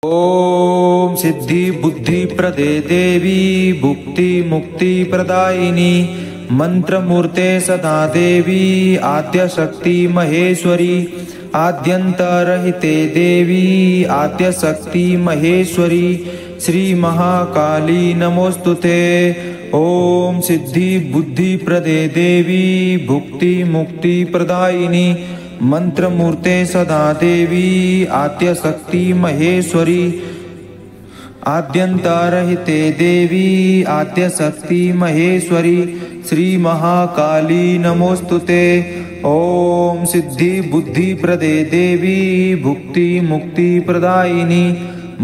ओम सिद्धि बुद्धि प्रदे देवी भुक्ति मुक्ति प्रदायिनी मंत्र मूर्ते सदा देवी आद्य शक्ति महेश्वरी आद्यंतरहिते देवी आद्य शक्ति महेश्वरी श्री महाकाली नमोस्तुते। ओम सिद्धि बुद्धि प्रदे देवी भुक्ति मुक्ति प्रदायिनी मंत्र मूर्ते सदा देवी आद्य शक्ति महेश्वरी आद्यंतरहिते देवी आद्य शक्ति महेश्वरी श्री महाकाली नमोस्तुते। ओम सिद्धि बुद्धि प्रदे देवी भुक्ति मुक्ति प्रदायिनी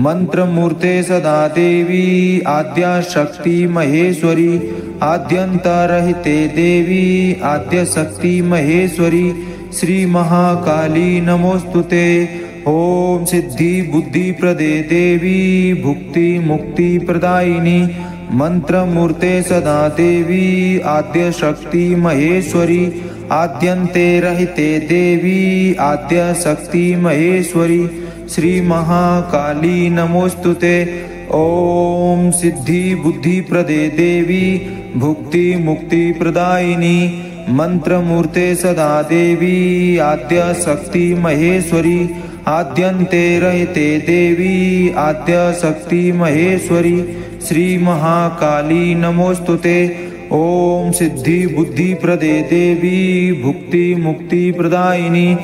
मंत्र मूर्ते सदा देवी आद्य शक्ति महेश्वरी आद्यंतरहिते देवी आद्य शक्ति महेश्वरी श्री महाकाली नमोस्तुते। ओम सिद्धि बुद्धि प्रदे देवी भुक्ति मुक्ति प्रदायिनी मंत्र मूर्ते सदा देवी आद्य शक्ति महेश्वरी आद्यंते रहिते देवी आद्य शक्ति महेश्वरी श्री महाकाली नमोस्तुते। ओम सिद्धि बुद्धि प्रदे देवी भुक्ति मुक्ति प्रदायिनी मंत्र मूर्ते सदा देवी आद्य शक्ति महेश्वरी आद्यंते रहिते देवी आद्य शक्ति महेश्वरी श्री महाकाली नमोस्तुते। ओम सिद्धि बुद्धि प्रदे देवी भुक्ति मुक्ति प्रदायिनी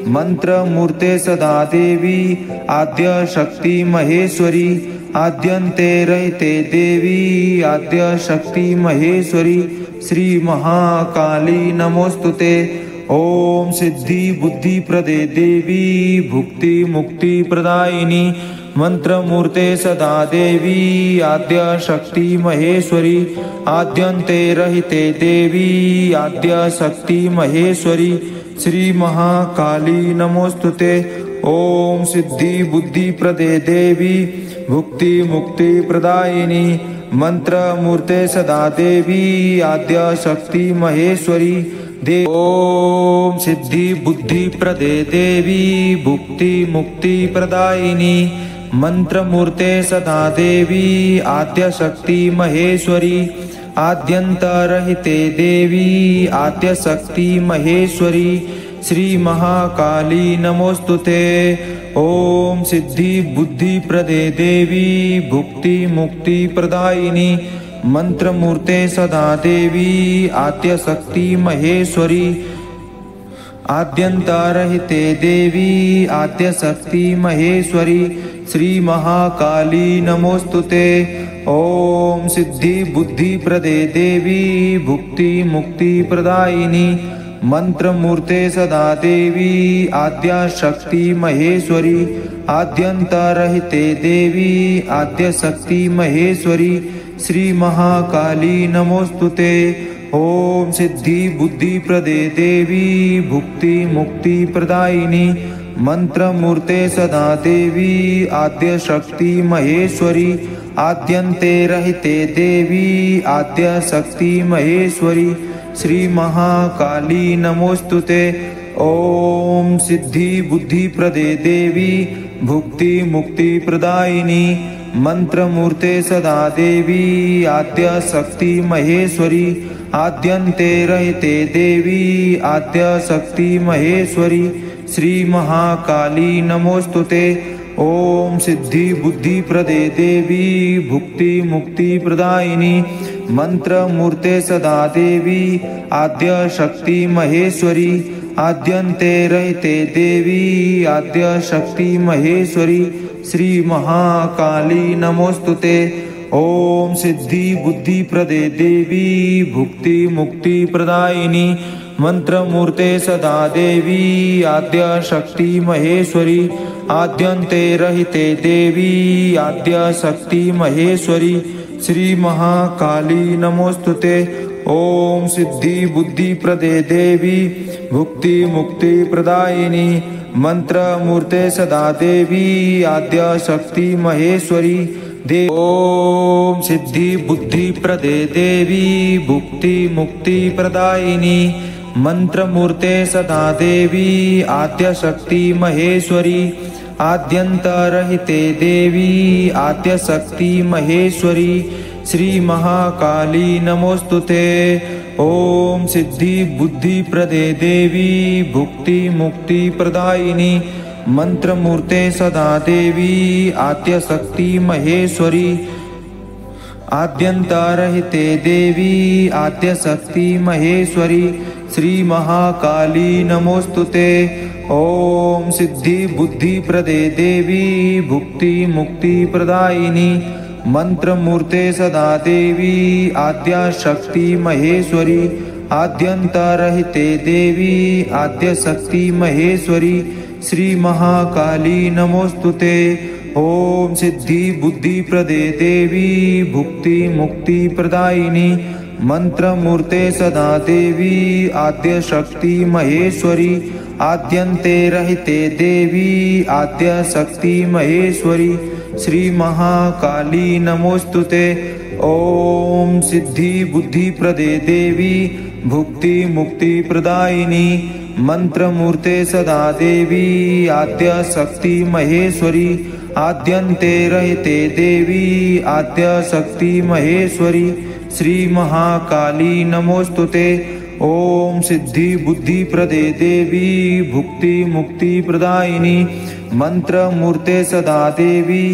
मंत्र मूर्ते सदा देवी आद्य शक्ति महेश्वरी आद्यंते रहिते देवी आद्य शक्ति महेश्वरी श्री महाकाली नमोस्तुते। ओम सिद्धि बुद्धि प्रदे देवी भुक्ति मुक्ति प्रदायिनी मंत्र मूर्ते सदा देवी आद्य शक्ति महेश्वरी आद्यंते रहिते देवी आद्य शक्ति महेश्वरी श्री महाकाली नमोस्तुते। ओम सिद्धि बुद्धि प्रदे देवी भुक्ति मुक्ति प्रदायिनी मंत्र मूर्ते सदा देवी आद्य शक्ति महेश्वरी ओम सिद्धि बुद्धि प्रदे देवी भुक्ति मुक्ति प्रदायिनी मंत्र मूर्ते सदा देवी आद्य शक्ति महेश्वरी आद्यंतरहिते देवी आद्य शक्ति महेश्वरी श्री महाकाली नमोस्तुते। ओम सिद्धि बुद्धि प्रदे देवी भुक्ति मुक्ति प्रदायिनी मंत्र मूर्ते सदा देवी आद्य शक्ति महेश्वरी आद्यंतरहिते देवी आद्य शक्ति महेश्वरी श्री महाकाली नमोस्तुते। ओम सिद्धि बुद्धि प्रदे देवी भुक्ति मुक्ति प्रदायिनी मंत्र मूर्ते सदा देवी आद्य शक्ति महेश्वरी आद्यंतरहिते देवी आद्य शक्ति महेश्वरी श्री महाकाली नमोस्तुते। ओम सिद्धि बुद्धि प्रदे देवी भुक्ति मुक्ति प्रदायिनी मंत्र मूर्ते सदा देवी आद्य शक्ति महेश्वरी आद्यंते रहिते देवी आद्य शक्ति महेश्वरी श्री महाकाली नमोस्तुते। ओम सिद्धि बुद्धि प्रदे देवी भुक्ति मुक्ति प्रदायिनी मंत्र मूर्ते सदा देवी आद्य शक्ति महेश्वरी आद्यंते रहिते देवी आद्य शक्ति महेश्वरी श्री महाकाली नमोस्तुते। ओम सिद्धि बुद्धि प्रदे देवी भुक्ति मुक्ति प्रदायिनी मंत्र मूर्ते सदा देवी आद्य शक्ति महेश्वरी आद्यंते रहिते देवी आद्य शक्ति महेश्वरी श्री महाकाली नमोस्तुते। ओम सिद्धि बुद्धि प्रदे देवी भुक्ति मुक्ति प्रदायिनी मंत्र मूर्ते सदा देवी आद्य शक्ति महेश्वरी आद्यंते रहिते देवी आद्य शक्ति महेश्वरी श्री महाकाली नमोस्तुते। ओम सिद्धि बुद्धि प्रदे देवी भुक्ति मुक्ति प्रदायिनी मंत्र मूर्ते सदा देवी आद्य शक्ति महेश्वरी ओम सिद्धि बुद्धि प्रदे देवी भुक्ति मुक्ति प्रदायिनी मंत्र मूर्ते सदा देवी आद्य शक्ति महेश्वरी आद्यन्तरहिते देवी आद्यशक्ति महेश्वरी श्री महाकाली नमोस्तुते। ओम सिद्धि बुद्धि प्रदे देवी भुक्ति मुक्ति प्रदायिनी मंत्र मूर्ते सदा देवी आद्यशक्ति महेश्वरी आद्यन्तरहिते देवी आद्यशक्ति महेश्वरी श्री महाकाली नमोस्तुते। ओम सिद्धि बुद्धि प्रदे देवी भुक्ति मुक्ति प्रदायिनी मंत्र मूर्ते सदा देवी आद्यशक्ति महेश्वरी आद्यन्तरहिते देवी आद्यशक्ति महेश्वरी श्री महाकाली नमोस्तुते। ओम सिद्धि बुद्धि प्रदे देवी भुक्ति मुक्ति प्रदायिनी मंत्र मूर्ते सदा देवी आद्यशक्ति महेश्वरी आद्यन्ते रहिते देवी आद्यशक्ति महेश्वरी श्री महाकाली नमोस्तुते। ओम सिद्धि बुद्धि प्रदे देवी भुक्ति मुक्ति प्रदायिनी मंत्र मूर्ते सदा देवी आद्यशक्ति महेश्वरी आद्यन्ते रहिते देवी आद्यशक्ति महेश्वरी श्री महाकाली नमोस्तुते। ओम सिद्धि बुद्धि प्रदे देवी भुक्ति मुक्ति प्रदायिनी मंत्र मूर्ते सदा देवी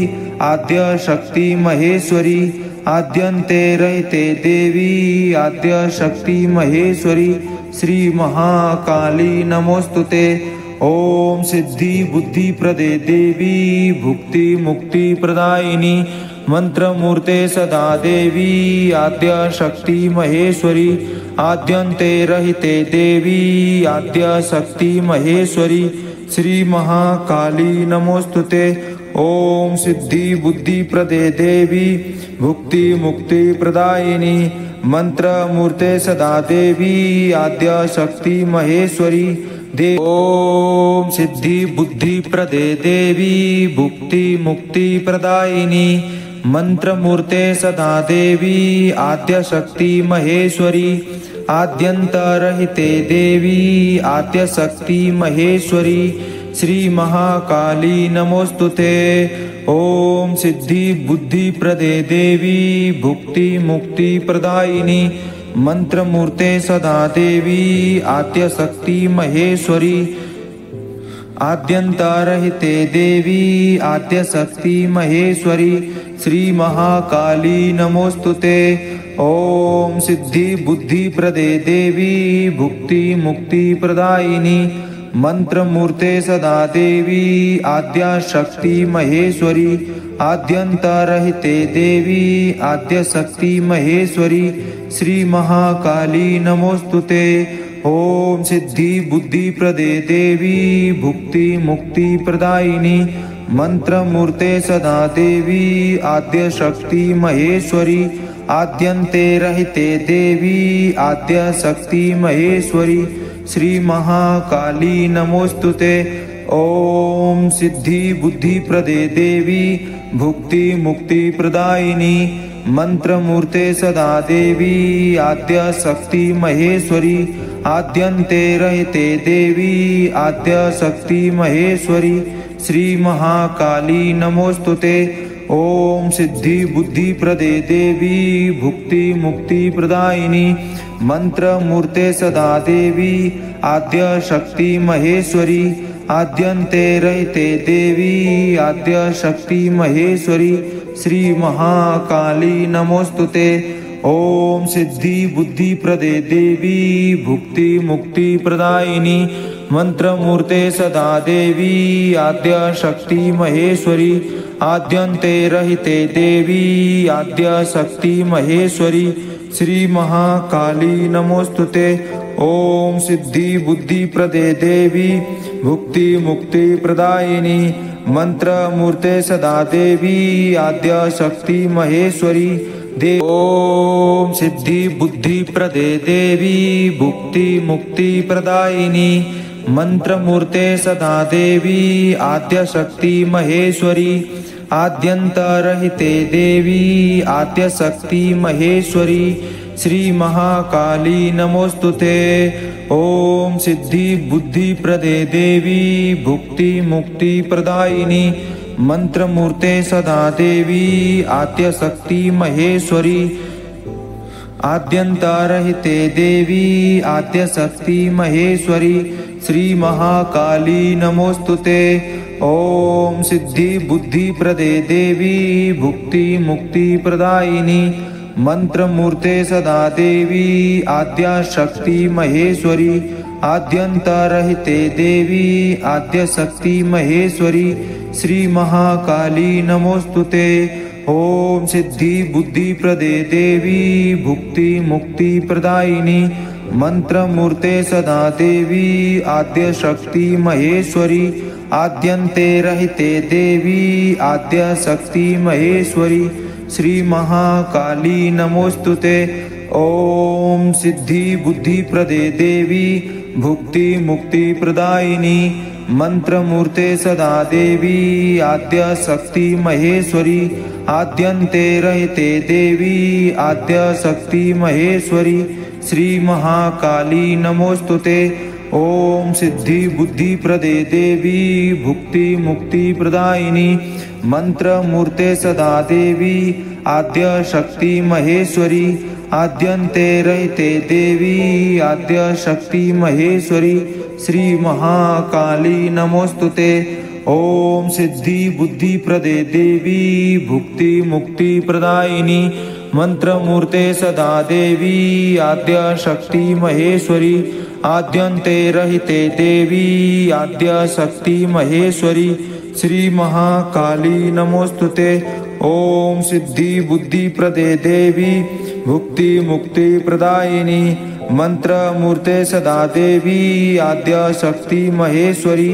आद्यशक्ति महेश्वरी आद्यन्ते रहिते देवी आद्यशक्ति महेश्वरी श्री महाकाली नमोस्तुते। ओम सिद्धि बुद्धि प्रदे देवी भुक्ति मुक्ति प्रदायिनी मंत्र मूर्ते सदा देवी आद्यशक्ति महेश्वरी आद्यन्ते रहिते देवी आद्यशक्ति महेश्वरी श्री महाकाली नमोस्तुते। ओम सिद्धि बुद्धि प्रदे देवी भुक्ति मुक्ति प्रदायिनी मंत्र मूर्ते सदा देवी आद्यशक्ति महेश्वरी ओम सिद्धि बुद्धि प्रदे देवी भुक्ति मुक्ति प्रदायिनी मंत्र मूर्ते सदा देवी आद्यशक्ति महेश्वरी आद्यन्तरहिते देवी आद्यशक्ति महेश्वरी श्री महाकाली नमोस्तुते। ओम सिद्धि बुद्धि प्रदे देवी भुक्ति मुक्ति प्रदायिनी मंत्र मूर्ते सदा देवी आद्यशक्ति महेश्वरी आद्यन्तरहिते देवी आद्यशक्ति महेश्वरी श्री महाकाली नमोस्तुते। ओम सिद्धि बुद्धि प्रदे देवी भुक्ति मुक्ति प्रदायिनी मंत्र मूर्ते सदा देवी आद्यशक्ति महेश्वरी आद्यन्तरहिते देवी आद्यशक्ति महेश्वरी श्री महाकाली नमोस्तुते। ओम सिद्धि बुद्धि प्रदे देवी भुक्ति मुक्ति प्रदायिनी मंत्र मूर्ते सदा देवी आद्यशक्ति महेश्वरी आद्यन्ते रहिते देवी आद्यशक्ति महेश्वरी श्री महाकाली नमोस्तुते। ओम सिद्धि बुद्धि प्रदे देवी भुक्ति मुक्ति प्रदायिनी मंत्र मूर्ते सदा देवी आद्यशक्ति महेश्वरी आद्यन्ते रहिते देवी आद्यशक्ति महेश्वरी श्री महाकाली नमोस्तुते। ओम सिद्धि बुद्धि प्रदे देवी भुक्ति मुक्ति प्रदायिनी मंत्र मूर्ते सदा देवी आद्यशक्ति महेश्वरी आद्यन्ते रहिते देवी आद्यशक्ति महेश्वरी श्री महाकाली नमोस्तुते। ओम सिद्धि बुद्धि प्रदे देवी भुक्ति मुक्ति प्रदायिनी मंत्र मूर्ते सदा देवी आद्यशक्ति महेश्वरी आद्यन्ते रहिते देवी आद्यशक्ति महेश्वरी श्री महाकाली नमोस्तुते। ओम सिद्धि बुद्धि प्रदे देवी भुक्ति मुक्ति प्रदायिनी मंत्र मूर्ते सदा देवी आद्यशक्ति महेश्वरी ओम सिद्धि बुद्धि प्रदे देवी भुक्ति मुक्ति प्रदायिनी मंत्र मूर्ते सदा देवी आद्यशक्ति महेश्वरी आद्यन्तरहिते देवी आद्यशक्ति महेश्वरी श्री महाकाली नमोस्तुते। ओम सिद्धि बुद्धि प्रदे देवी भुक्ति मुक्ति प्रदायिनी मंत्र मूर्ते सदा देवी आद्य शक्ति महेश्वरी आद्यंतरहिते देवी आद्य शक्ति महेश्वरी श्री महाकाली नमोस्तुते। ओम सिद्धि बुद्धि प्रदे देवी भुक्ति मुक्ति प्रदायिनी मंत्र मूर्ते सदा देवी आद्या शक्ति महेश्वरी आद्यंतरहिते देवी आद्य शक्ति महेश्वरी श्री महाकाली नमोस्तुते। ओम सिद्धि बुद्धि प्रदे देवी भुक्ति मुक्ति प्रदायिनी मंत्र मूर्ते सदा देवी आद्य शक्ति महेश्वरी आद्यंते रहिते देवी आद्य शक्ति महेश्वरी श्री महाकाली नमोस्तुते। ओम सिद्धि बुद्धि प्रदे देवी भुक्ति मुक्ति प्रदायिनी मंत्र मूर्ते सदा देवी आद्य शक्ति महेश्वरी आद्यंते रहिते देवी आद्य शक्ति महेश्वरी श्री महाकाली नमोस्तुते। ओम सिद्धि बुद्धि प्रदे देवी भुक्ति मुक्ति प्रदायिनी मंत्र मूर्ते सदा देवी आद्य शक्ति महेश्वरी आद्यंते रहिते देवी आद्य शक्ति महेश्वरी श्री महाकाली नमोस्तुते। ओम सिद्धि बुद्धि प्रदे देवी भुक्ति मुक्ति प्रदायिनी मंत्र मूर्ते सदा देवी आद्य शक्ति महेश्वरी आद्यंते रहिते देवी आद्य शक्ति महेश्वरी श्री महाकाली नमोस्तुते। ओम सिद्धि बुद्धि प्रदे देवी भुक्ति मुक्ति प्रदायिनी मंत्र मूर्ते सदा देवी आद्य शक्ति महेश्वरी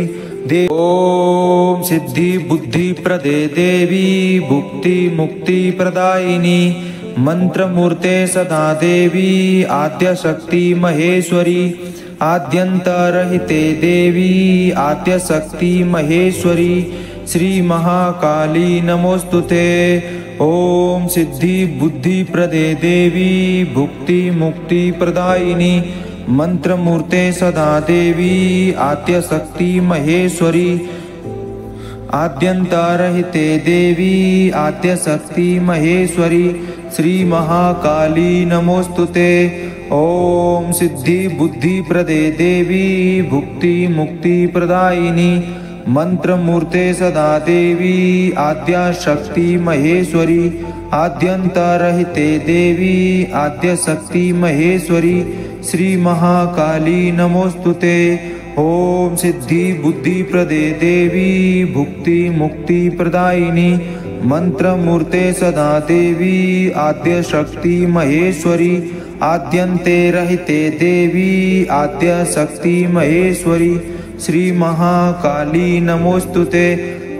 ओम सिद्धि बुद्धि प्रदे देवी भुक्ति मुक्ति प्रदायिनी मंत्र मूर्ते सदा देवी आद्य शक्ति महेश्वरी आद्यंतरहिते देवी आद्य शक्ति महेश्वरी श्री महाकाली नमोस्तुते। ओम सिद्धि बुद्धि प्रदे देवी भुक्ति मुक्ति प्रदायिनी मंत्र मूर्ते सदा देवी आद्य शक्ति महेश्वरी आद्यंतरहिते देवी आद्य शक्ति महेश्वरी श्री महाकाली नमोस्तुते। ओम सिद्धि बुद्धि प्रदे देवी भुक्ति मुक्ति प्रदायिनी मंत्र मूर्ते सदा देवी आद्या शक्ति महेश्वरी आद्यंतरहिते देवी आद्य शक्ति महेश्वरी श्री महाकाली नमोस्तुते। ओम सिद्धि बुद्धि प्रदे देवी भुक्ति मुक्ति प्रदायिनी मंत्र मूर्ते सदा देवी आद्य शक्ति महेश्वरी आद्यंते रहिते देवी आद्य शक्ति महेश्वरी श्री महाकाली नमोस्तुते।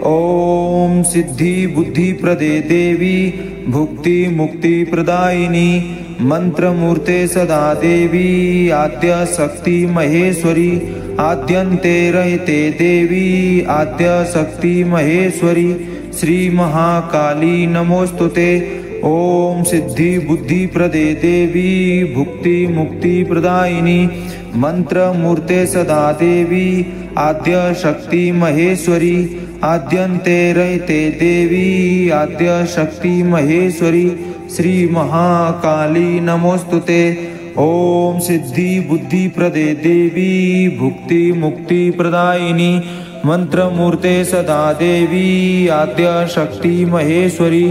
ओम सिद्धि बुद्धि प्रदे देवी भुक्ति मुक्ति प्रदायिनी मंत्र मूर्ते सदा देवी आद्य शक्ति महेश्वरी आद्यंते रहिते देवी आद्य शक्ति महेश्वरी श्री महाकाली नमोस्तुते। ओम सिद्धि बुद्धि प्रदे देवी भुक्ति मुक्ति प्रदायिनी मंत्र मूर्ते सदा देवी आद्य शक्ति महेश्वरी आद्यंते रहिते देवी आद्य शक्ति महेश्वरी श्री महाकाली नमोस्तुते। ओम सिद्धि बुद्धि प्रदे देवी भुक्ति मुक्ति प्रदायिनी मंत्र मूर्ते सदा देवी आद्य शक्ति महेश्वरी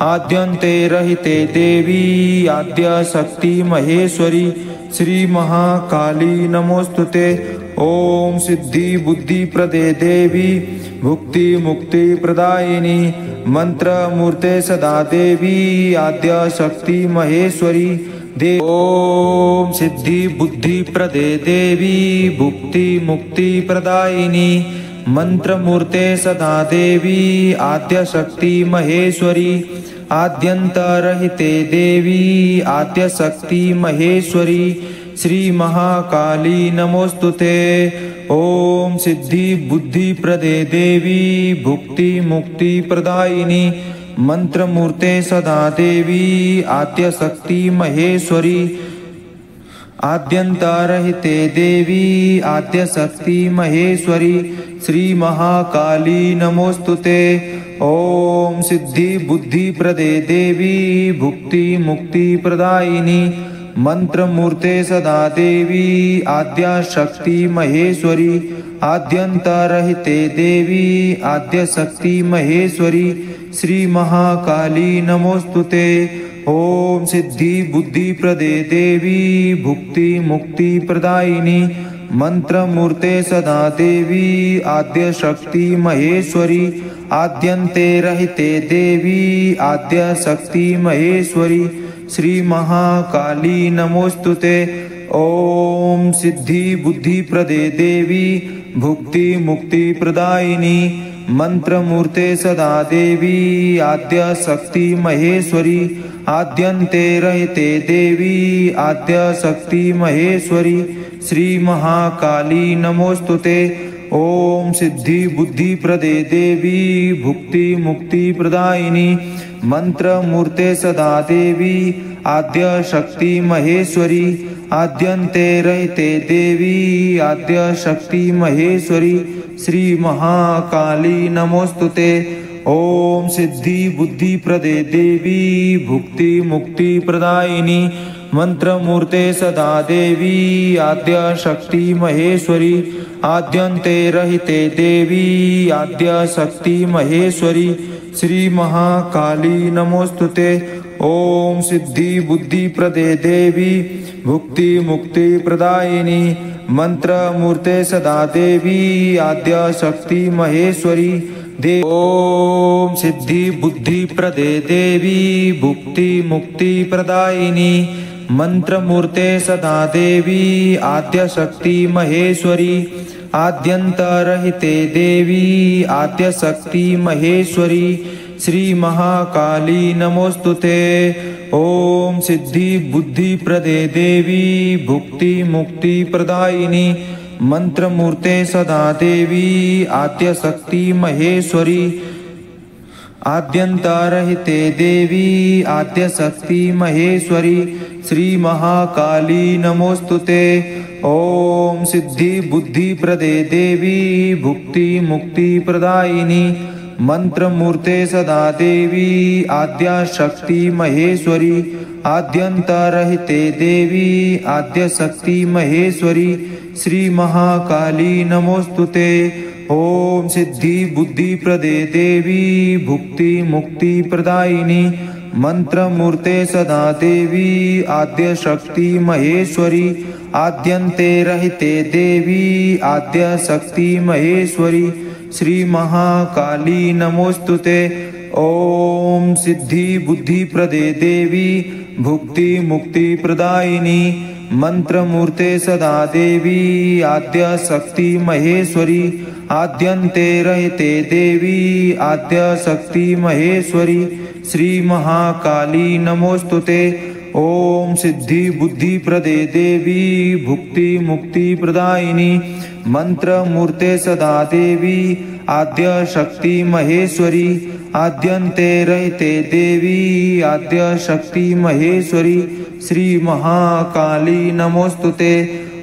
आद्यंते रहिते देवी आद्य शक्ति महेश्वरी श्री महाकाली नमोस्तुते। ओम सिद्धि बुद्धि प्रदे देवी भुक्ति मुक्ति प्रदायिनी मंत्र मूर्ते सदा देवी आद्य शक्ति महेश्वरी ओम सिद्धि बुद्धि प्रदे देवी भुक्ति मुक्ति प्रदायिनी मंत्र मूर्ते सदा देवी आद्य शक्ति महेश्वरी आद्यंतरहिते देवी आद्य शक्ति महेश्वरी श्री महाकाली नमोस्तुते। ओम सिद्धि बुद्धि प्रदे देवी भुक्ति मुक्ति प्रदायिनी मंत्र मूर्ते सदा देवी आद्य शक्ति महेश्वरी आद्यंतरहिते देवी आद्यशक्ति महेश्वरी श्री महाकाली नमोस्तुते। ओम सिद्धि बुद्धि प्रदे देवी भुक्ति मुक्ति प्रदायिनी मंत्र मूर्ते सदा देवी आद्या शक्ति महेश्वरी आद्यंतरहिते देवी आद्य शक्ति महेश्वरी श्री महाकाली नमोस्तुते। ओम सिद्धि बुद्धि प्रदे देवी भुक्ति मुक्ति प्रदायिनी मंत्र मूर्ते सदा देवी आद्य शक्ति महेश्वरी आद्यंते रहिते देवी आद्य शक्ति महेश्वरी श्री महाकाली नमोस्तुते। ओम सिद्धि बुद्धि प्रदे देवी भुक्ति मुक्ति प्रदायिनी मंत्र मूर्ते सदा देवी आद्य शक्ति महेश्वरी आद्यंते रहिते देवी आद्य शक्ति महेश्वरी श्री महाकाली नमोस्तुते। ओम सिद्धि बुद्धि प्रदे देवी भुक्ति मुक्ति प्रदायिनी मंत्र मूर्ते सदा देवी आद्य शक्ति महेश्वरी आद्यंते रहिते देवी आद्य शक्ति महेश्वरी श्री महाकाली नमोस्तुते। ओम सिद्धि बुद्धि प्रदे देवी भुक्ति मुक्ति प्रदायिनी मंत्र मूर्ते सदा देवी आद्य शक्ति महेश्वरी आद्यंते रहिते देवी आद्य शक्ति महेश्वरी श्री महाकाली नमोस्तुते। ओम सिद्धि बुद्धि प्रदे देवी भुक्ति मुक्ति प्रदायिनी मंत्र मूर्ते सदा देवी आद्य शक्ति महेश्वरी ओम सिद्धि बुद्धि प्रदे देवी भुक्ति मुक्ति प्रदायिनी मंत्र मूर्ते सदा देवी आद्य शक्ति महेश्वरी आद्यंतरहिते देवी आद्य शक्ति महेश्वरी श्री महाकाली नमोस्तुते। ओम सिद्धि बुद्धि प्रदे देवी भुक्ति मुक्ति प्रदायिनी मंत्र मूर्ते सदा देवी आद्य शक्ति महेश्वरी आद्यंतरहिते देवी आद्य शक्ति महेश्वरी श्री महाकाली नमोस्तुते। ओम सिद्धि बुद्धि प्रदे देवी भुक्ति मुक्ति प्रदायिनी मंत्र मूर्ते सदा देवी आद्या शक्ति महेश्वरी आद्यंतरहिते देवी आद्य शक्ति महेश्वरी श्री महाकाली नमोस्तुते। ओम सिद्धि बुद्धि प्रदे देवी भुक्ति मुक्ति प्रदायिनी मंत्र मूर्ते सदा देवी आद्य शक्ति महेश्वरी आद्यंते रहिते देवी आद्य शक्ति महेश्वरी श्री महाकाली नमोस्तुते। ओम सिद्धि बुद्धि प्रदे देवी भुक्ति मुक्ति प्रदायिनी मंत्र मूर्ते सदा देवी आद्य शक्ति महेश्वरी आद्यंते रहिते देवी आद्य शक्ति महेश्वरी श्री महाकाली नमोस्तुते। ओम सिद्धि बुद्धि प्रदे देवी भुक्ति मुक्ति प्रदायिनी मंत्र मूर्ते सदा देवी आद्य शक्ति महेश्वरी आद्यंते रहिते देवी आद्य शक्ति महेश्वरी श्री महाकाली नमोस्तुते।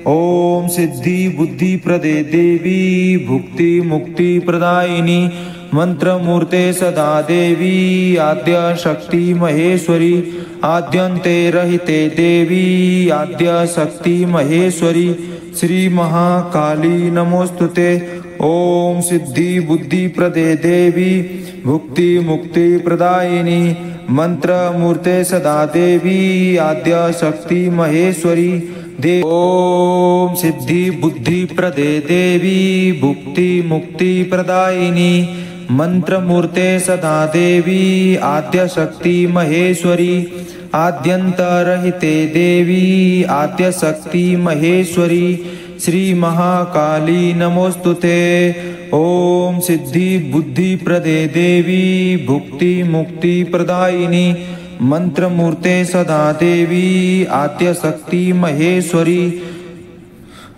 ओम सिद्धि बुद्धि प्रदे देवी भुक्ति मुक्ति प्रदायिनी मंत्र मूर्ते सदा देवी आद्य शक्ति महेश्वरी आद्यंते रहिते देवी आद्य शक्ति महेश्वरी श्री महाकाली नमोस्तुते। ओम सिद्धि बुद्धि प्रदे देवी भुक्ति मुक्ति प्रदायिनी मंत्र मूर्ते सदा देवी आद्य शक्ति महेश्वरी ओम सिद्धि बुद्धि प्रदे देवी भुक्ति मुक्ति प्रदायिनी मंत्र मूर्ते सदा देवी आद्य शक्ति महेश्वरी आद्यंतरहिते देवी आद्य शक्ति महेश्वरी श्री महाकाली नमोस्तुते। ओम सिद्धि बुद्धि प्रदे देवी भुक्ति मुक्ति प्रदायिनी मंत्र मूर्ते सदा देवी आद्य शक्ति महेश्वरी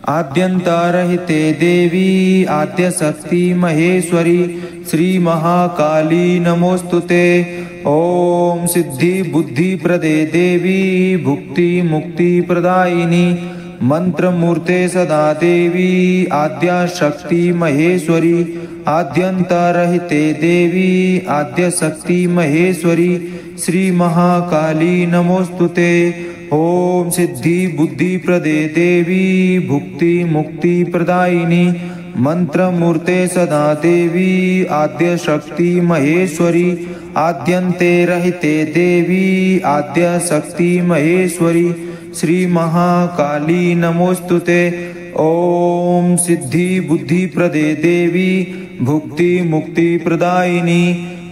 आद्यंतरहिते देवी आद्य शक्ति महेश्वरी श्री महाकाली नमोस्तुते। ओम सिद्धि बुद्धि प्रदे देवी भुक्ति मुक्ति प्रदायिनी मंत्र मूर्ते सदा देवी आद्या शक्ति महेश्वरी आद्यंतरहिते देवी आद्य शक्ति महेश्वरी श्री महाकाली नमोस्तुते। ओम सिद्धि बुद्धि प्रदे देवी भुक्ति मुक्ति प्रदायिनी मंत्र मूर्ते सदा देवी आद्य शक्ति महेश्वरी आद्यंते रहिते देवी आद्य शक्ति महेश्वरी श्री महाकाली नमोस्तुते। ओम सिद्धि बुद्धि प्रदे देवी भुक्ति मुक्ति प्रदायिनी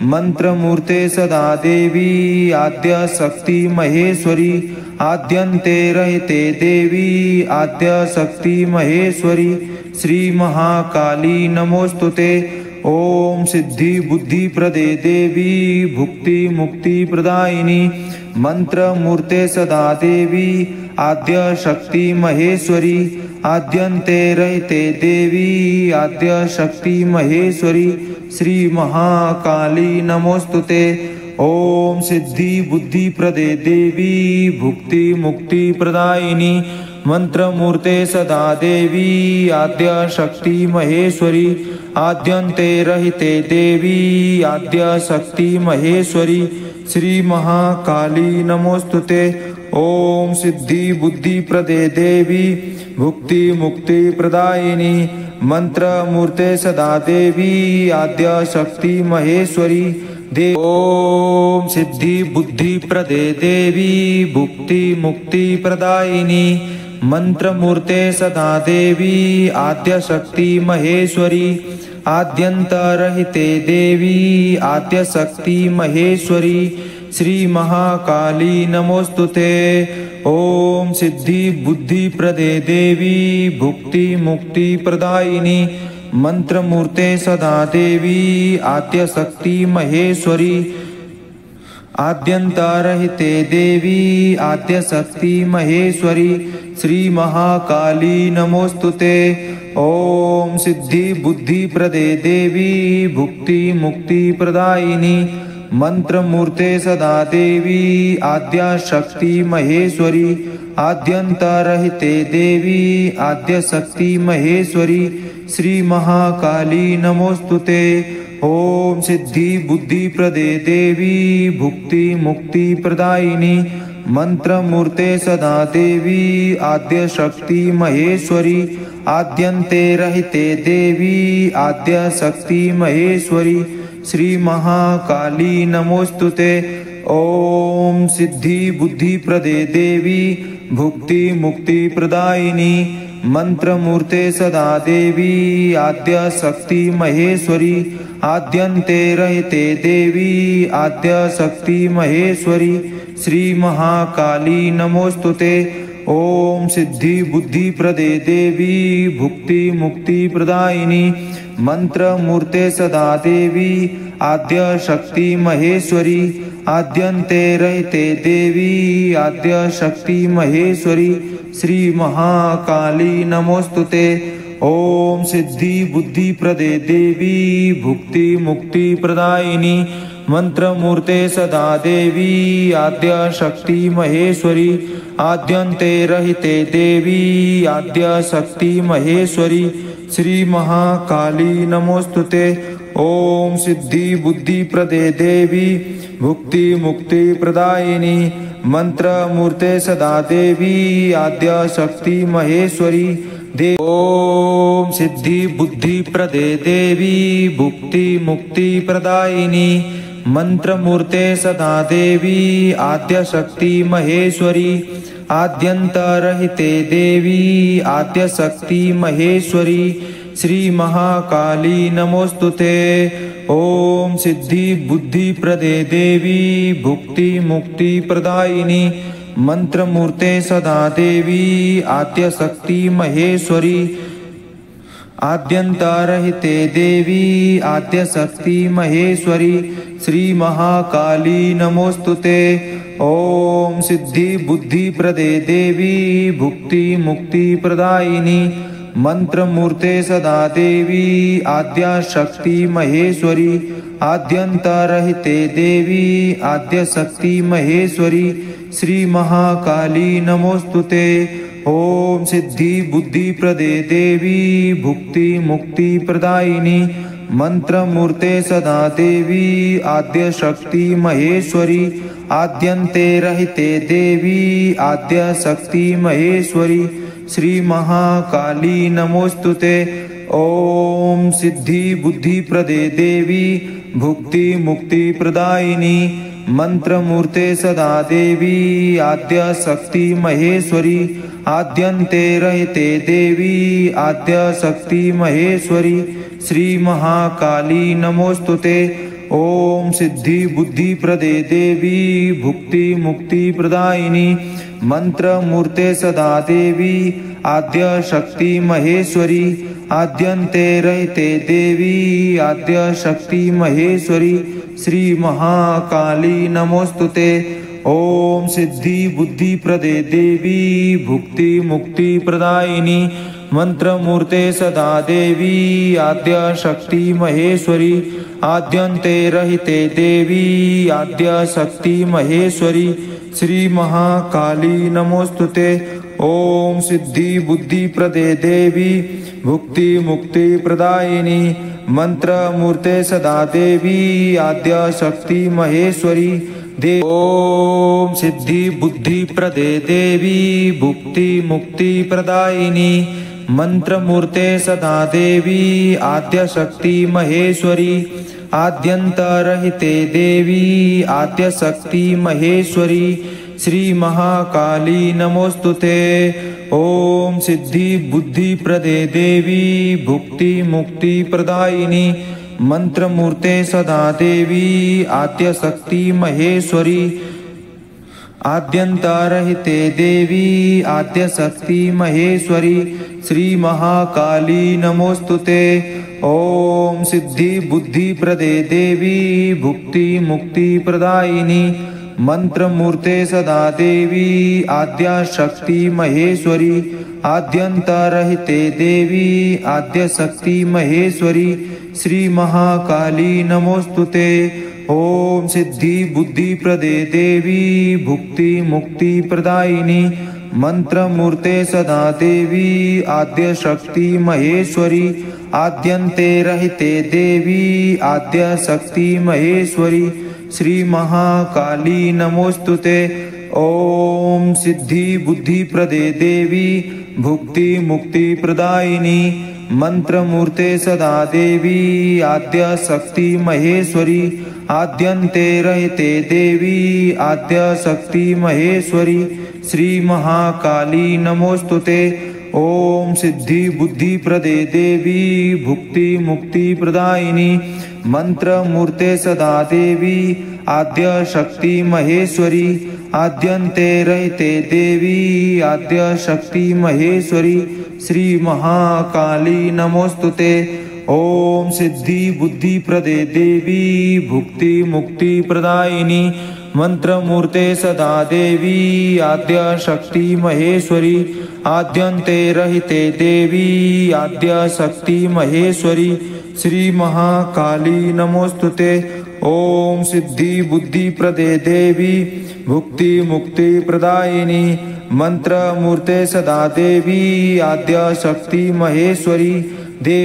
मंत्र मूर्ते सदा देवी आद्य शक्ति महेश्वरी आद्यंते रहिते देवी आद्य शक्ति महेश्वरी श्री महाकाली नमोस्तुते। ओम सिद्धि बुद्धि प्रदे देवी भुक्ति मुक्ति प्रदायिनी मंत्र मूर्ते सदा देवी आद्य शक्ति महेश्वरी आद्यंते रहिते देवी आद्य शक्ति महेश्वरी श्री महाकाली नमोस्तुते। ओम सिद्धि बुद्धि प्रदे देवी भुक्ति मुक्ति प्रदायिनी मंत्र मूर्ते सदा देवी आद्य शक्ति महेश्वरी आद्यंते रहिते देवी आद्य शक्ति महेश्वरी श्री महाकाली नमोस्तुते। ओम सिद्धि बुद्धि प्रदे देवी भुक्ति मुक्ति प्रदायिनी मंत्र मूर्ते सदा देवी आद्य शक्ति महेश्वरी ओम सिद्धि बुद्धि प्रदे देवी भुक्ति मुक्ति प्रदायिनी मंत्र मूर्ते सदा देवी आद्य शक्ति महेश्वरी आद्यंतरहिते देवी आद्य शक्ति महेश्वरी श्री महाकाली नमोस्तुते। ओम सिद्धि बुद्धि प्रदे देवी भुक्ति मुक्ति प्रदायिनी मंत्र मूर्ते सदा देवी आद्य शक्ति महेश्वरी आद्यंतरहिते देवी आद्य शक्ति महेश्वरी श्री महाकाली नमोस्तुते। ओम सिद्धि बुद्धि प्रदे देवी भुक्ति मुक्ति प्रदायिनी मंत्र मूर्ते सदा देवी आद्या शक्ति महेश्वरी आद्यंतरहिते देवी आद्य शक्ति महेश्वरी श्री महाकाली नमोस्तुते। ओम सिद्धि बुद्धि प्रदे देवी भुक्ति मुक्ति प्रदायिनी मंत्र मूर्ते सदा देवी आद्य शक्ति महेश्वरी आद्यंते रहिते देवी आद्य शक्ति महेश्वरी श्री महाकाली नमोस्तुते। ओम सिद्धि बुद्धि प्रदे देवी भुक्ति मुक्ति प्रदायिनी मंत्र मूर्ते सदा देवी आद्य शक्ति महेश्वरी आद्यंते रहिते देवी आद्य शक्ति महेश्वरी श्री महाकाली नमोस्तुते। ओम सिद्धि बुद्धि प्रदे देवी भुक्ति मुक्ति प्रदायिनी मंत्र मूर्ते सदा देवी आद्य शक्ति महेश्वरी आद्यंते रहिते देवी आद्य शक्ति महेश्वरी श्री महाकाली नमोस्तुते। ओम सिद्धि बुद्धि प्रदे देवी भुक्ति मुक्ति प्रदायिनी मंत्र मूर्ते सदा देवी आद्य शक्ति महेश्वरी आद्यंते रहिते देवी आद्य शक्ति महेश्वरी श्री महाकाली नमोस्तुते। ओम सिद्धि बुद्धि प्रदे देवी भुक्ति मुक्ति प्रदायिनी मंत्र मूर्ते सदा देवी आद्य शक्ति महेश्वरी ओम सिद्धि बुद्धि प्रदे देवी भुक्ति मुक्ति प्रदायिनी मंत्र मूर्ते सदा देवी आद्य शक्ति महेश्वरी आद्यंतरहिते देवी आद्य शक्ति महेश्वरी श्री महाकाली नमोस्तुते। ओम सिद्धि बुद्धि प्रदे देवी भुक्ति मुक्ति प्रदायिनी मंत्र मूर्ते सदा देवी आद्य शक्ति महेश्वरी आद्यंतरहिते देवी आद्य शक्ति महेश्वरी श्री महाकाली नमोस्तुते। ओम सिद्धि बुद्धि प्रदे देवी भुक्ति मुक्ति प्रदायिनी मंत्रमूर्ते सदा देवी आद्या शक्ति महेश्वरी आद्यंतरहिते देवी आद्य शक्ति महेश्वरी श्री महाकाली नमोस्तुते। ओम सिद्धि बुद्धि प्रदे देवी भुक्ति मुक्ति प्रदायिनी मंत्रमूर्ते सदा देवी आद्य शक्ति महेश्वरी आद्यंते रहिते देवी आद्य शक्ति महेश्वरी श्री महाकाली नमोस्तुते। ओम सिद्धि बुद्धि प्रदे देवी भुक्ति मुक्ति प्रदायिनी मंत्रमूर्ते सदा देवी आद्य शक्ति महेश्वरी आद्यंते रहिते देवी आद्य शक्ति महेश्वरी श्री महाकाली नमोस्तुते। ओम सिद्धि बुद्धि प्रदे देवी भुक्ति मुक्ति प्रदायिनी मंत्रमूर्ते सदा देवी आद्य शक्ति महेश्वरी आद्यंते रहिते देवी आद्य शक्ति महेश्वरी श्री महाकाली नमोस्तुते। ओम सिद्धि बुद्धि प्रदे देवी भुक्ति मुक्ति प्रदायिनी मंत्रमूर्ते सदा देवी आद्य शक्ति महेश्वरी आद्यंते रहिते देवी आद्य शक्ति महेश्वरी श्री महाकाली नमोस्तुते। ओम सिद्धि बुद्धि प्रदे देवी भुक्ति मुक्ति प्रदायिनी मंत्रमूर्ते सदा देवी आद्य शक्ति महेश्वरी ओम सिद्धि बुद्धि प्रदे देवी भुक्ति मुक्ति प्रदायिनी मंत्रमूर्ते सदा देवी आद्य शक्ति महेश्वरी आद्यंतरहिते देवी आद्य शक्ति महेश्वरी श्री महाकाली नमोस्तुते। ओम सिद्धि बुद्धि प्रदे देवी भुक्ति मुक्ति प्रदायिनी मंत्रमूर्ते सदा देवी आद्य शक्ति महेश्वरी आद्यंतरहिते देवी आद्य शक्ति महेश्वरी श्री महाकाली नमोस्तुते। ओम सिद्धि बुद्धि प्रदे देवी भुक्ति मुक्ति प्रदायिनी मंत्रमूर्ते सदा देवी आद्या शक्ति महेश्वरी आद्यंतरहिते देवी आद्य शक्ति महेश्वरी श्री महाकाली नमोस्तुते। ओम सिद्धि बुद्धि प्रदे देवी भुक्ति मुक्ति प्रदायिनी मंत्रमूर्ते सदा देवी आद्य शक्ति महेश्वरी आद्यंते रहिते देवी आद्य शक्ति महेश्वरी श्री महाकाली नमोस्तुते। ओम सिद्धि बुद्धि प्रदे देवी भुक्ति मुक्ति प्रदायिनी मंत्रमूर्ते सदा देवी आद्य शक्ति महेश्वरी आद्यंते रहिते देवी आद्य शक्ति महेश्वरी श्री महाकाली नमोस्तुते। ओम सिद्धि बुद्धि प्रदे देवी भुक्ति मुक्ति प्रदायिनी मंत्रमूर्ते सदा देवी आद्य शक्ति महेश्वरी आद्यंते रहिते देवी आद्य शक्ति महेश्वरी श्री महाकाली नमोस्तुते। ओम सिद्धि बुद्धि प्रदे देवी भुक्ति मुक्ति प्रदायिनी मंत्रमूर्ते सदा देवी आद्य शक्ति महेश्वरी आद्यंते रहिते देवी आद्य शक्ति महेश्वरी श्री महाकाली नमोस्तुते। ओम सिद्धि बुद्धि प्रदे देवी भुक्ति मुक्ति प्रदायिनी मंत्रमूर्ते सदा देवी आद्य शक्ति महेश्वरी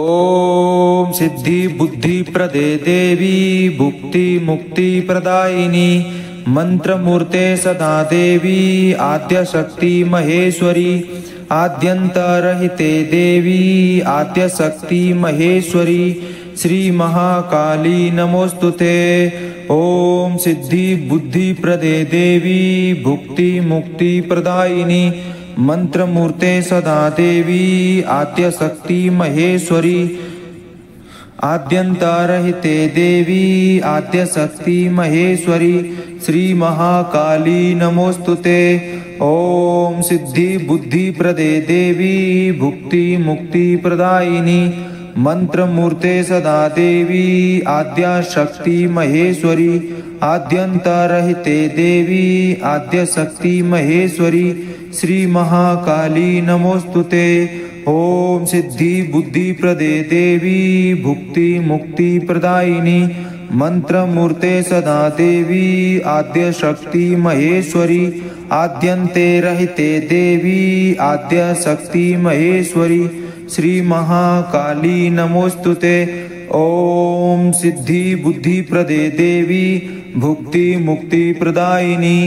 ओम सिद्धि बुद्धि प्रदे देवी भुक्ति मुक्ति प्रदायिनी मंत्रमूर्ते सदा देवी आद्य शक्ति महेश्वरी आद्यंतरहिते देवी आद्य शक्ति महेश्वरी श्री महाकाली नमोस्तुते। ओम सिद्धि बुद्धि प्रदे देवी भुक्ति मुक्ति प्रदायिनी मंत्रमूर्ते सदा देवी आद्य शक्ति महेश्वरी आद्यंतरहिते देवी आद्य शक्ति महेश्वरी श्री महाकाली नमोस्तुते। ओम सिद्धि बुद्धि प्रदे देवी भुक्ति मुक्ति प्रदायिनी मंत्रमूर्ते सदा देवी आद्या शक्ति महेश्वरी आद्यंतरहिते देवी आद्य शक्ति महेश्वरी श्री महाकाली नमोस्तुते। ओम सिद्धि बुद्धि प्रदे देवी भुक्ति मुक्ति प्रदायिनी मंत्र मूर्ते सदा देवी आद्य शक्ति महेश्वरी आद्यंते रहिते देवी आद्य शक्ति महेश्वरी श्री महाकाली नमोस्तुते। ओम सिद्धि बुद्धि प्रदे देवी भुक्ति मुक्ति प्रदायिनी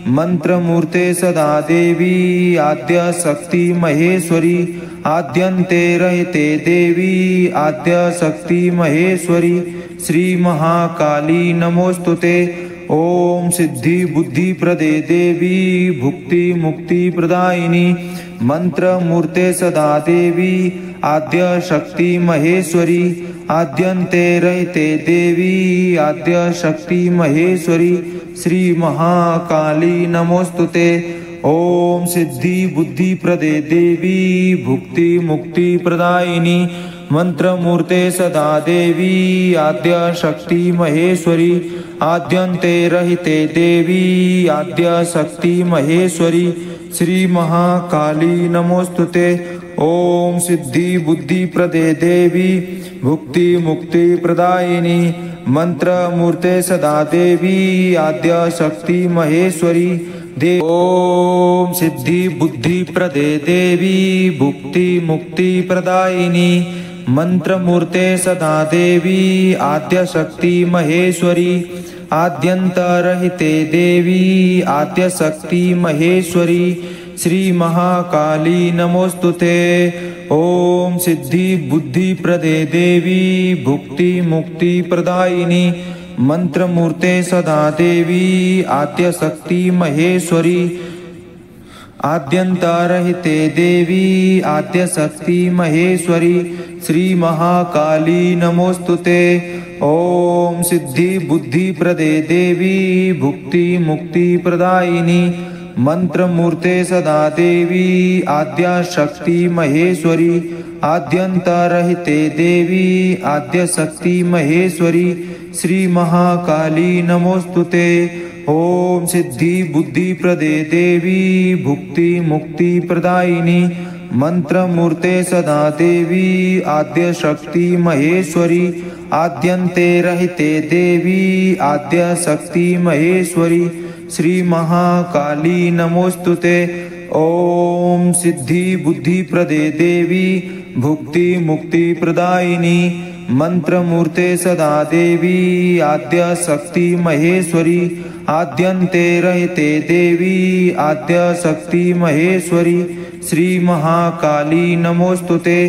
मंत्र मूर्ते सदा देवी आद्य शक्ति महेश्वरी आद्यंते रहिते देवी आद्य शक्ति महेश्वरी श्री महाकाली नमोस्तुते। ओम सिद्धि बुद्धि प्रदे देवी भुक्ति मुक्ति प्रदायिनी मंत्र मूर्ते सदा देवी आद्य शक्ति महेश्वरी आद्यंते रहिते देवी आद्य शक्ति महेश्वरी श्री महाकाली नमोस्तुते। ओम सिद्धि बुद्धि प्रदे देवी भुक्ति मुक्ति प्रदायिनी मंत्र मूर्ते सदा देवी आद्य शक्ति महेश्वरी आद्यंते रहिते देवी आद्य शक्ति महेश्वरी श्री महाकाली नमोस्तुते। ओम सिद्धि बुद्धि प्रदे देवी भुक्ति मुक्ति प्रदायिनी मंत्र मूर्ते सदा देवी आद्य शक्ति महेश्वरी ओम सिद्धि बुद्धि प्रदे देवी भुक्ति मुक्ति प्रदायिनी मंत्र मूर्ते सदा देवी आद्य शक्ति महेश्वरी आद्यंत रहिते देवी आद्य शक्ति महेश्वरी श्री महाकाली नमोस्तुते। ओम सिद्धि बुद्धि प्रदे देवी भुक्ति मुक्ति प्रदायिनी मंत्र मूर्ते सदा देवी आद्य शक्ति महेश्वरी आद्यंत रहिते देवी आद्य शक्ति महेश्वरी श्री महाकाली नमोस्तुते। ओम सिद्धि बुद्धि प्रदे देवी भुक्ति मुक्ति प्रदायिनी मंत्र मूर्ते सदा देवी आद्य शक्ति महेश्वरी आद्यंत रहिते देवी आद्य शक्ति महेश्वरी श्री महाकाली नमोस्तुते। ओम सिद्धि बुद्धि प्रदे देवी भुक्ति मुक्ति प्रदायिनी मंत्र मूर्ते सदा देवी आद्य शक्ति महेश्वरी आद्यंते रहिते देवी आद्य शक्ति महेश्वरी श्री महाकाली नमोस्तुते। ओम सिद्धि बुद्धि प्रदे देवी भुक्ति मुक्ति प्रदायिनी मंत्र मूर्ते सदा देवी आद्य शक्ति महेश्वरी आद्यंते रहिते देवी आद्य शक्ति महेश्वरी श्री महाकाली नमोस्तुते।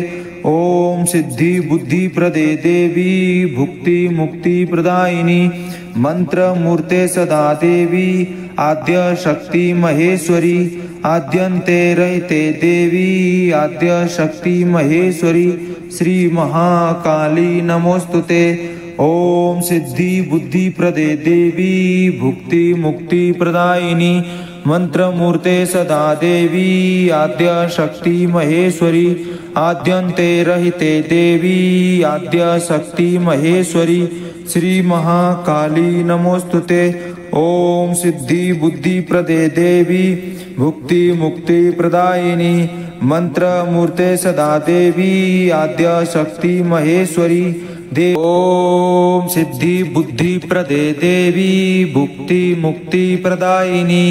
ओम सिद्धि बुद्धि प्रदे देवी भुक्ति मुक्ति प्रदायिनी मंत्र मूर्ते सदा देवी आद्य शक्ति महेश्वरी आद्यंते रहिते देवी आद्य शक्ति महेश्वरी श्री महाकाली नमोस्तुते। ओम सिद्धि बुद्धि प्रदे देवी भुक्ति मुक्ति प्रदायिनी मंत्र मूर्ते सदा देवी आद्य शक्ति महेश्वरी आद्यंते रहिते देवी आद्य शक्ति महेश्वरी श्री महाकाली नमोस्तुते। ओम सिद्धि बुद्धि प्रदे देवी भुक्ति मुक्ति प्रदायिनी मंत्र मूर्ते सदा देवी आद्य शक्ति महेश्वरी ओम सिद्धि बुद्धि प्रदे देवी भुक्ति मुक्ति प्रदायिनी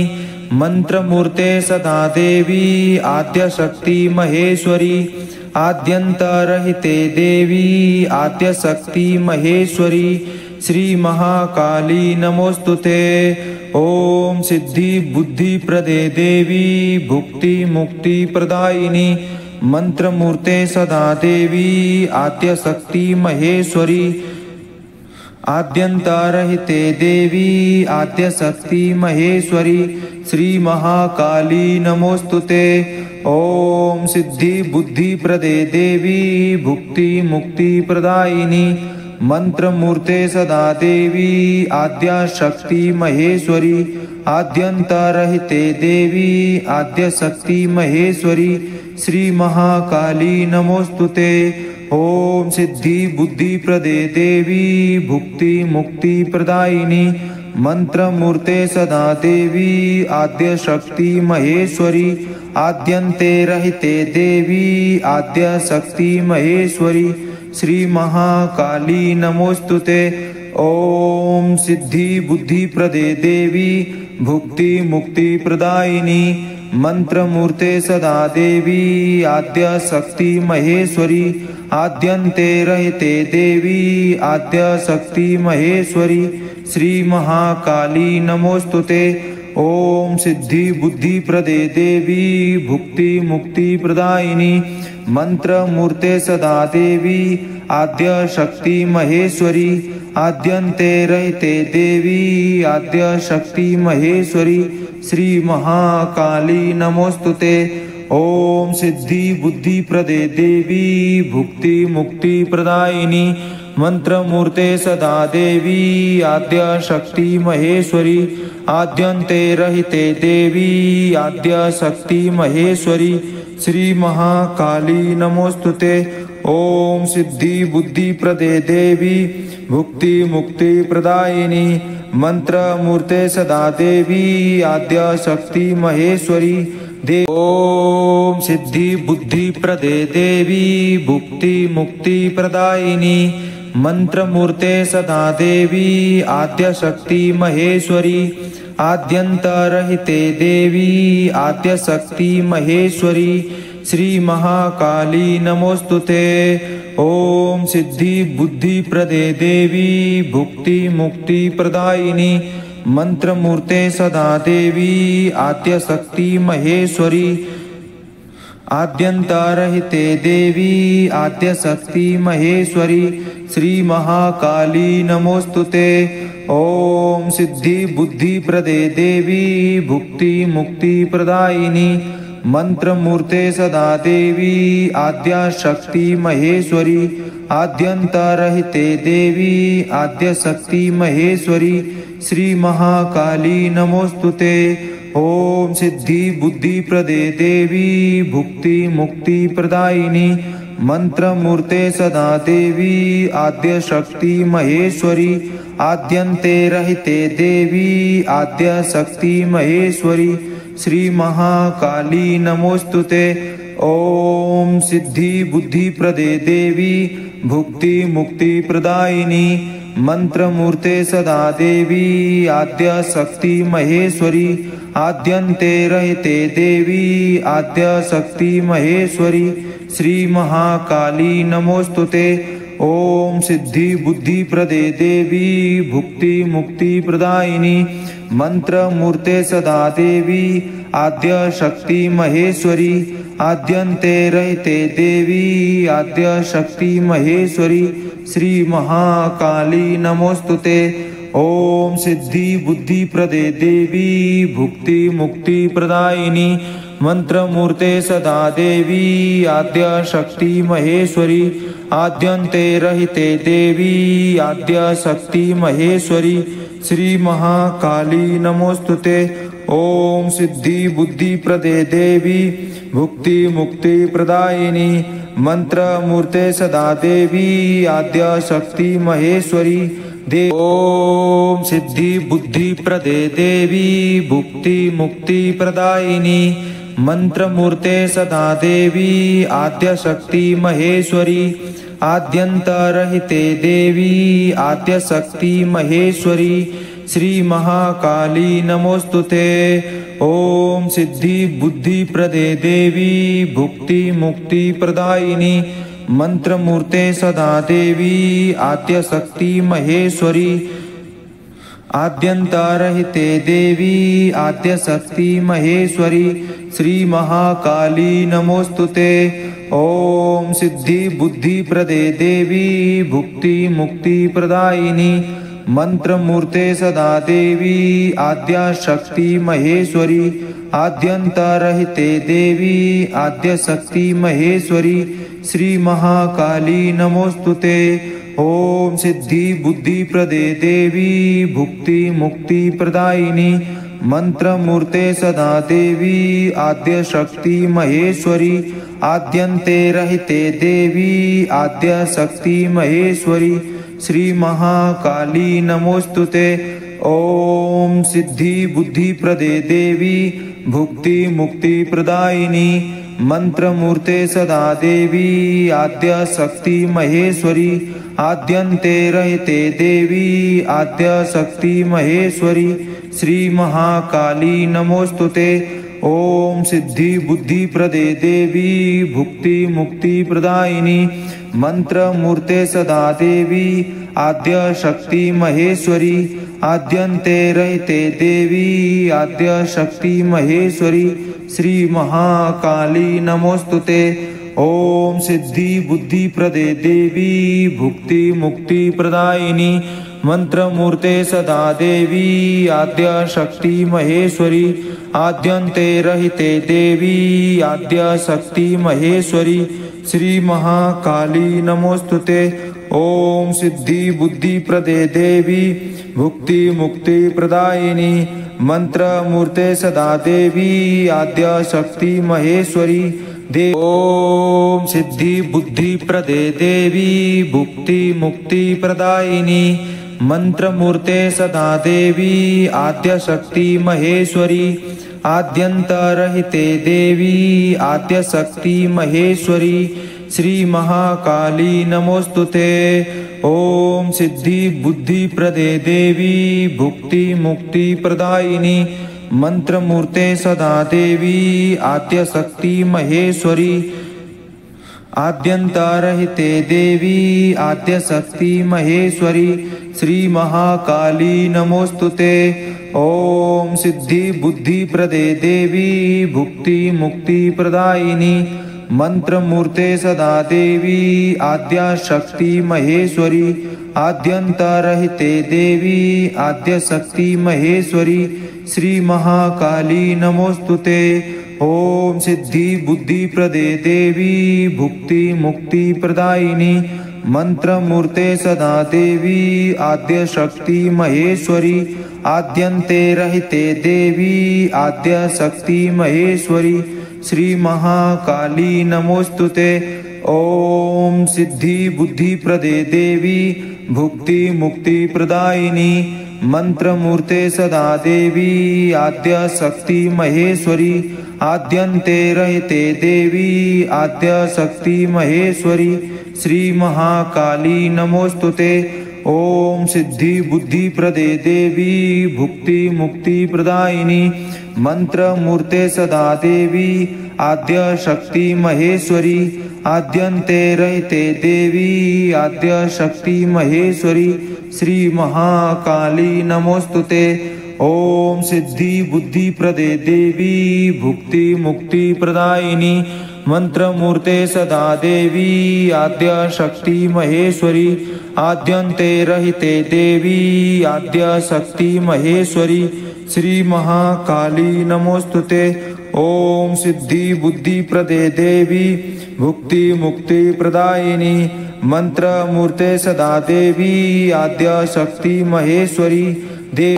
मंत्र मूर्ते सदा देवी आद्य शक्ति महेश्वरी आद्यंत रहिते देवी आद्य शक्ति महेश्वरी श्री महाकाली नमोस्तुते। ओम सिद्धि बुद्धि प्रदे देवी भुक्ति मुक्ति प्रदायिनी मंत्र मूर्ते सदा देवी आद्य शक्ति महेश्वरी आद्यंत रहिते देवी आद्य शक्ति महेश्वरी श्री महाकाली नमोस्तुते। ओम सिद्धि बुद्धि प्रदे देवी भुक्ति मुक्ति प्रदायिनी मंत्र मूर्ते सदा देवी आद्य शक्ति महेश्वरी आद्यंत रहिते देवी आद्य शक्ति महेश्वरी श्री महाकाली नमोस्तुते। ओम सिद्धि बुद्धि प्रदे देवी भुक्ति मुक्ति प्रदायिनी मंत्रमूर्ते सदा देवी आद्य शक्ति महेश्वरी आद्यन्ते रहिते देवी आद्य शक्ति महेश्वरी श्री महाकाली नमोस्तुते। ओम सिद्धि बुद्धि प्रदे देवी भुक्ति मुक्ति प्रदायिनी मंत्रमूर्ते सदा देवी आद्य शक्ति महेश्वरी आद्यन्ते रहिते देवी आद्य शक्ति महेश्वरी श्री महाकाली नमोस्तुते। ओम सिद्धि बुद्धि प्रदे देवी भुक्ति मुक्ति प्रदायिनी मंत्रमूर्ते सदा देवी आद्य शक्ति महेश्वरी आद्यन्ते रहिते देवी आद्य शक्ति महेश्वरी श्री महाकाली नमोस्तुते। ओम सिद्धि बुद्धि प्रदे देवी भुक्ति मुक्ति प्रदायिनी मंत्रमूर्ते सदा देवी आद्य शक्ति महेश्वरी आद्यन्ते रहिते देवी आद्य शक्ति महेश्वरी श्री महाकाली नमोस्तुते। ओम सिद्धि बुद्धि प्रदे देवी भुक्ति मुक्ति प्रदायिनी मंत्रमूर्ते सदा देवी आद्य शक्ति महेश्वरी ओम सिद्धि बुद्धि प्रदे देवी भुक्ति मुक्ति प्रदायिनी मंत्रमूर्ते सदा देवी आद्य शक्ति महेश्वरी आद्यन्तरहिते देवी आद्य शक्ति महेश्वरी श्री महाकाली नमोस्तुते। ओम सिद्धि बुद्धि प्रदे देवी भुक्ति मुक्ति प्रदायिनी मंत्रमूर्ते सदा देवी आद्य शक्ति महेश्वरी आद्यन्तरहिते देवी आद्य शक्ति महेश्वरी श्री महाकाली नमोस्तुते। ओम सिद्धि बुद्धि प्रदे देवी भुक्ति मुक्ति प्रदायिनी मंत्रमूर्ते सदा देवी आद्य शक्ति महेश्वरी आद्यन्तरहिते देवी आद्य शक्ति महेश्वरी श्री महाकाली नमोस्तुते। ओम सिद्धि बुद्धि प्रदे देवी भुक्ति मुक्ति प्रदायिनी मंत्रमूर्ते सदा देवी आद्य शक्ति महेश्वरी आद्यन्ते रहिते देवी आद्य शक्ति महेश्वरी श्री महाकाली नमोस्तुते। ओम सिद्धि बुद्धि प्रदे देवी भुक्ति मुक्ति प्रदायिनी मंत्रमूर्ते सदा देवी आद्य शक्ति महेश्वरी आद्यन्ते रहिते देवी आद्य शक्ति महेश्वरी श्री महाकाली नमोस्तुते। ओम सिद्धि बुद्धि प्रदे देवी भुक्ति मुक्ति प्रदायिनी मंत्रमूर्ते सदा देवी आद्य शक्ति महेश्वरी आद्यन्ते रहिते देवी आद्य शक्ति महेश्वरी श्री महाकाली नमोस्तुते। ओम सिद्धि बुद्धि प्रदे देवी भुक्ति मुक्ति प्रदायिनी मंत्रमूर्ते सदा देवी आद्य शक्ति महेश्वरी आद्यन्ते रहिते देवी आद्य शक्ति महेश्वरी श्री महाकाली नमोस्तुते। ओम सिद्धि बुद्धि प्रदे देवी भुक्ति मुक्ति प्रदायिनी मंत्रमूर्ते सदा देवी आद्य शक्ति महेश्वरी ओम सिद्धि बुद्धि प्रदे देवी भुक्ति मुक्ति प्रदायिनी मंत्रमूर्ते सदा देवी आद्य शक्ति महेश्वरी आद्यन्तरहिते देवी आद्य शक्ति महेश्वरी श्री महाकाली नमोस्तुते। ओम सिद्धि बुद्धि प्रदे देवी भुक्ति मुक्ति प्रदायिनी मंत्रमूर्ते सदा देवी आद्य शक्ति महेश्वरी आद्यन्तरहिते देवी आद्य शक्ति महेश्वरी श्री महाकाली नमोस्तुते। ओम सिद्धि बुद्धि प्रदे देवी भुक्ति मुक्ति प्रदायिनी मंत्रमूर्ते सदा देवी आद्य शक्ति महेश्वरी आद्यन्तरहिते देवी आद्य शक्ति महेश्वरी श्री महाकाली नमोस्तुते। ओम सिद्धि बुद्धि प्रदे देवी भुक्ति मुक्ति प्रदायिनी मंत्रमूर्ते सदा देवी आद्य शक्ति महेश्वरी आद्यन्ते रहिते देवी आद्य शक्ति महेश्वरी श्री महाकाली नमोस्तुते। ओम सिद्धि बुद्धि प्रदे देवी भुक्ति मुक्ति प्रदायिनी मंत्र मूर्ते सदा देवी आद्य शक्ति महेश्वरी आद्यन्ते रहते देवी आद्य शक्ति महेश्वरी श्री महाकाली नमोस्तुते। ओम सिद्धि बुद्धि प्रदे देवी भुक्ति मुक्ति प्रदायिनी मंत्र मूर्ते सदा देवी आद्य शक्ति महेश्वरी आद्यन्ते रहते देवी आद्य शक्ति महेश्वरी श्री महाकाली नमोस्तुते। ओम सिद्धि बुद्धि प्रदे देवी भुक्ति मुक्ति प्रदायिनी मंत्र मूर्ते सदा देवी आद्य शक्ति महेश्वरी आद्यन्ते रहते देवी आद्य शक्ति महेश्वरी श्री महाकाली नमोस्तुते। ओम सिद्धि बुद्धि प्रदे देवी भुक्ति मुक्ति प्रदायिनी मंत्र मूर्ते सदा देवी आद्य शक्ति महेश्वरी ओम सिद्धि बुद्धि प्रदे देवी भुक्ति मुक्ति प्रदायिनी मंत्र मूर्ते सदा देवी आद्य शक्ति महेश्वरी आद्यंत रहिते देवी आद्य शक्ति महेश्वरी श्री महाकाली नमोस्तुते। ओम सिद्धि बुद्धि प्रदे देवी भुक्ति मुक्ति प्रदायिनी मंत्र मूर्ते सदा देवी आद्य शक्ति महेश्वरी आद्यंत रहिते देवी आद्य शक्ति महेश्वरी श्री महाकाली नमोस्तुते। ओम सिद्धि बुद्धि प्रदे देवी भुक्ति मुक्ति प्रदायिनी मंत्र मूर्ते सदा देवी आद्य शक्ति महेश्वरी आद्यंत रहते देवी आद्य शक्ति महेश्वरी श्री महाकाली नमोस्तुते। ओम सिद्धि बुद्धि प्रदे देवी भुक्ति मुक्ति प्रदायिनी मंत्र मूर्ते सदा देवी आद्य शक्ति महेश्वरी आद्यन्ते रहते देवी आद्य शक्ति महेश्वरी श्री महाकाली नमोस्तुते। ओम सिद्धि बुद्धि प्रदे देवी भुक्ति मुक्ति प्रदायिनी मंत्र मूर्ते सदा देवी आद्य शक्ति महेश्वरी आद्यन्ते रहते देवी आद्य शक्ति महेश्वरी श्री महाकाली नमोस्तुते। ओम सिद्धि बुद्धि प्रदे देवी भुक्ति मुक्ति प्रदायिनी मंत्र मूर्ते सदा देवी आद्य शक्ति महेश्वरी आद्यन्ते रहते देवी आद्य शक्ति महेश्वरी श्री महाकाली नमोस्तुते। ओम सिद्धि बुद्धि प्रदे देवी भुक्ति मुक्ति प्रदायिनी मंत्र मूर्ते सदा देवी आद्य शक्ति महेश्वरी आद्यन्ते रहते देवी आद्य शक्ति महेश्वरी श्री महाकाली नमोस्तुते। ओम सिद्धि बुद्धि प्रदे देवी भुक्ति मुक्ति प्रदायिनी मंत्र मूर्ते सदा देवी आद्य शक्ति महेश्वरी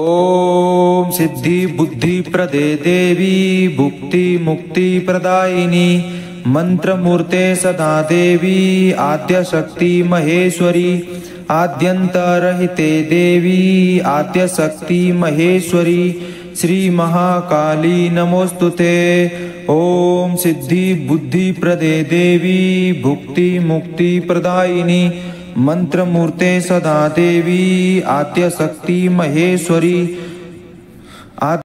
ओम सिद्धि बुद्धि प्रदे देवी भुक्ति मुक्ति प्रदायिनी मंत्र मूर्ते सदा देवी आद्य शक्ति महेश्वरी आद्यंत रहते देवी आद्य शक्ति महेश्वरी श्री महाकाली नमोस्तुते। ओम सिद्धि बुद्धि प्रदे देवी भुक्ति मुक्ति प्रदायिनी मंत्र मूर्ते सदा देवी आद्य शक्ति महेश्वरी